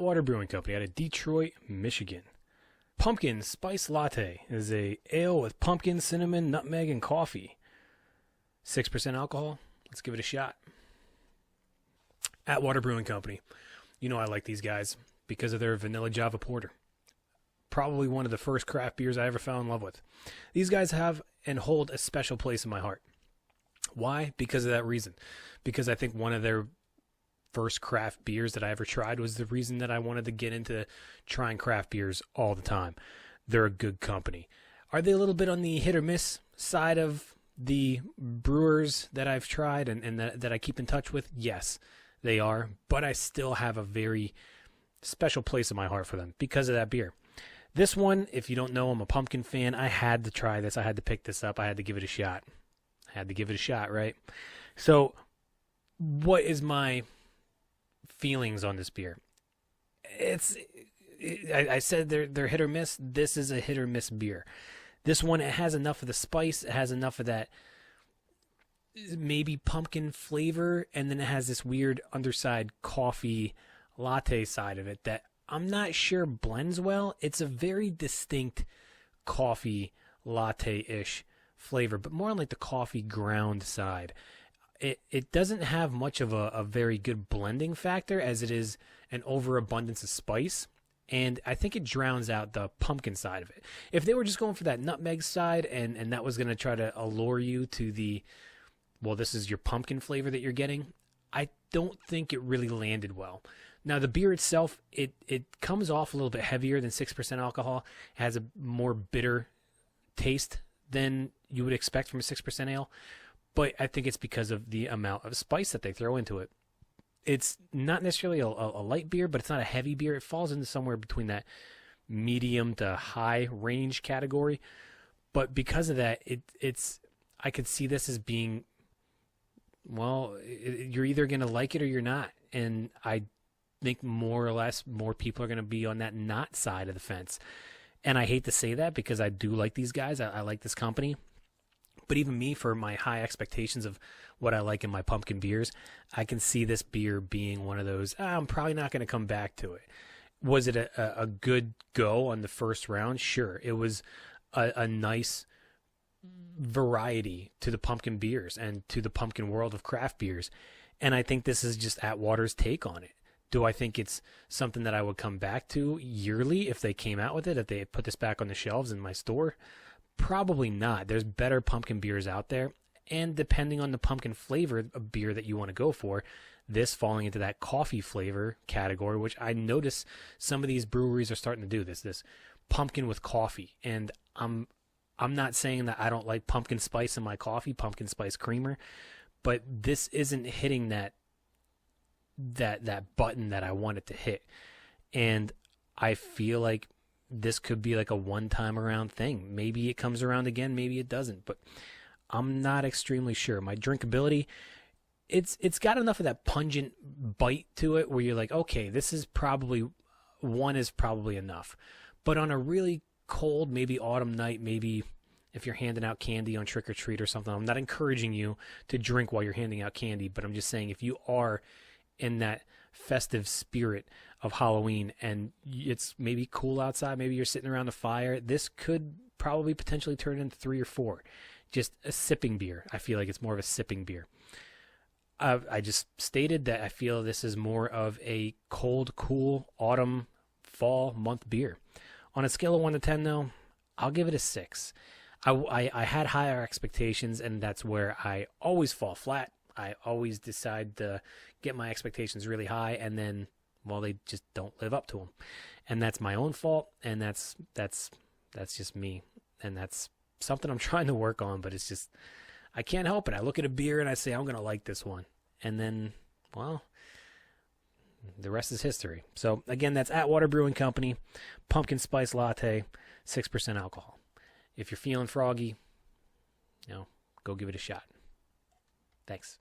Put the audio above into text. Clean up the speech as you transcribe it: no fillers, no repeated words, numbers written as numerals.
Atwater Brewing Company out of Detroit, Michigan. Pumpkin Spice Latte is a ale with pumpkin, cinnamon, nutmeg, and coffee. 6% alcohol. Let's give it a shot. Atwater Brewing Company. You know I like these guys because of their vanilla Java Porter. Probably one of the first craft beers I ever fell in love with. These guys have and hold a special place in my heart. Why? Because of that reason. Because I think one of their first craft beers that I ever tried was the reason that I wanted to get into trying craft beers all the time. They're a good company. Are they a little bit on the hit or miss side of the brewers that I've tried and that I keep in touch with? Yes, they are. But I still have a very special place in my heart for them because of that beer. This one, if you don't know, I'm a pumpkin fan. I had to try this. I had to pick this up. I had to give it a shot. Right? So what is my feelings on this beer? I said they're hit or miss. This is a hit or miss beer. This one, it has enough of the spice, it has enough of that maybe pumpkin flavor, and then it has this weird underside coffee latte side of it that I'm not sure blends well. It's a very distinct coffee latte-ish flavor, but more on like the coffee ground side. It doesn't have much of a very good blending factor as it is an overabundance of spice. And I think it drowns out the pumpkin side of it. If they were just going for that nutmeg side and that was going to try to allure you to the, well, this is your pumpkin flavor that you're getting, I don't think it really landed well. Now, the beer itself, it comes off a little bit heavier than 6% alcohol. It has a more bitter taste than you would expect from a 6% ale. But I think it's because of the amount of spice that they throw into it. It's not necessarily a light beer, but it's not a heavy beer. It falls into somewhere between that medium to high range category. But because of that, I could see this as being, well, you're either going to like it or you're not. And I think more or less more people are going to be on that not side of the fence. And I hate to say that because I do like these guys. I like this company. But even me, for my high expectations of what I like in my pumpkin beers, I can see this beer being one of those, I'm probably not going to come back to it. Was it a good go on the first round? Sure. It was a nice variety to the pumpkin beers and to the pumpkin world of craft beers. And I think this is just Atwater's take on it. Do I think it's something that I would come back to yearly if they came out with it, if they put this back on the shelves in my store? Probably not. There's better pumpkin beers out there. And depending on the pumpkin flavor of beer that you want to go for, this falling into that coffee flavor category, which I notice some of these breweries are starting to do this pumpkin with coffee. And I'm not saying that I don't like pumpkin spice in my coffee, pumpkin spice creamer, but this isn't hitting that button that I want it to hit. And I feel like this could be like a one-time around thing. Maybe it comes around again, maybe it doesn't, but I'm not extremely sure. My drinkability, it's got enough of that pungent bite to it where you're like, okay, this is probably enough. But on a really cold, maybe autumn night, maybe if you're handing out candy on trick or treat or something, I'm not encouraging you to drink while you're handing out candy, but I'm just saying if you are in that festive spirit of Halloween and it's maybe cool outside, maybe you're sitting around a fire, this could probably potentially turn into 3 or 4. Just a sipping beer. I feel like it's more of a sipping beer. I just stated that I feel this is more of a cold, cool, autumn, fall month beer. On a scale of 1 to 10, though, I'll give it a 6. I had higher expectations, and that's where I always fall flat. I always decide to get my expectations really high, and then, well, they just don't live up to them. And that's my own fault, and that's just me. And that's something I'm trying to work on, but it's just, I can't help it. I look at a beer and I say, I'm going to like this one. And then, well, the rest is history. So, again, that's Atwater Brewing Company, Pumpkin Spice Latte, 6% alcohol. If you're feeling froggy, go give it a shot. Thanks.